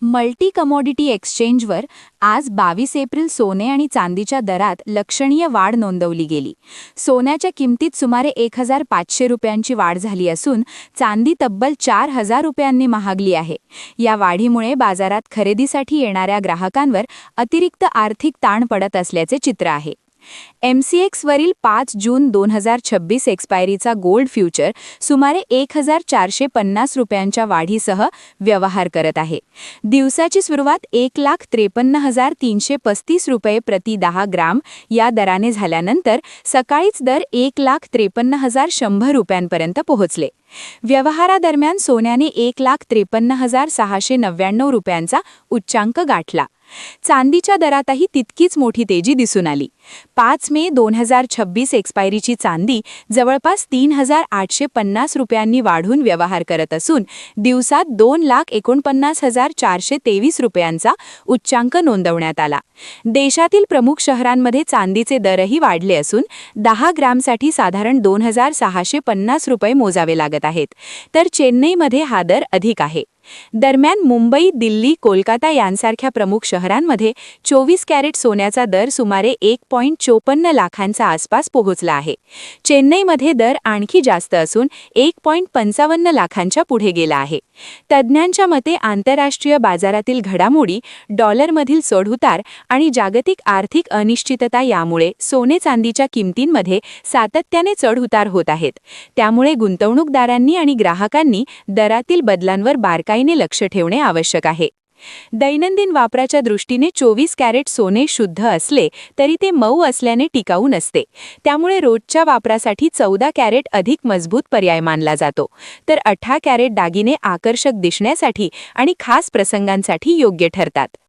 Multi commodity एक्सचेंजवर आज 22 April सोने आणि चांदीच्या दरात लक्षणीय वाढ नोंदवली गेली. सोन्याच्या किमतीत सुमारे 1,500 रुपयांची वाढ झाली असून चांदी तब्बल 4,000 रुपयांनी महागली आहे. या वाढीमुळे बाजारात खरेदीसाठी येणाऱ्या ग्राहकांवर अतिरिक्त आर्थिक ताण पडत असल्याचे चित्र आहे. MCX वरील 5 जून 2026 एक्सपायरीचा गोल्ड फ्युचर सुमारे 1,450 रुपयांच्या वाढीसह व्यवहार करत आहे. दिवसाची सुरुवात 1,53,335 रुपये प्रति 10 ग्राम या दराने झाल्यानंतर सकाळीच दर 1,53,100 रुपयांपर्यंत पोहोचले. व्यवहारादरम्यान सोन्याने 1,53,699 रुपयांचा उच्चांक गाठला. चांदीच्या दरातही तितकीच मोठी तेजी दिसून आली. 5 मे 2026 एक्सपायरीची चांदी जवळपास 3,850 रुपयांनी वाढून व्यवहार करत असून दिवसात 2,49,423 रुपयांचा उच्चांक नोंदवण्यात आला. देशातील प्रमुख शहरांमध्ये चांदीचे दरही वाढले असून 10 ग्रामसाठी साधारण 2,650 रुपये मोजावे लागत आहेत, तर चेन्नईमध्ये हा दर अधिक आहे. दरम्यान मुंबई, दिल्ली, कोलकाता यांसारख्या प्रमुख शहरांमध्ये 24 कॅरेट सोन्याचा दर सुमारे 1.54 लाखांच्या आसपास पोहोचला आहे. चेन्नईमध्ये दर आणखी जास्त असून 1.55 लाखांच्या पुढे गेला आहे. तज्ज्ञांच्या मते आंतरराष्ट्रीय बाजारातील घडामोडी, डॉलरमधील चढउतार आणि जागतिक आर्थिक अनिश्चितता यामुळे सोने चांदीच्या किमतींमध्ये सातत्याने चढउतार होत आहेत. त्यामुळे गुंतवणूकदारांनी आणि ग्राहकांनी दरातील बदलांवर बारकाईने लक्ष ठेवणे आवश्यक आहे. दैनंदिन वापराच्या दृष्टीने 24 कॅरेट सोने शुद्ध असले तरी ते मऊ असल्याने टिकाऊ नसते. त्यामुळे रोजच्या वापरासाठी 14 कॅरेट अधिक मजबूत पर्याय मानला जातो, तर 18 कॅरेट दागिने आकर्षक दिसण्यासाठी आणि खास प्रसंगांसाठी योग्य ठरतात.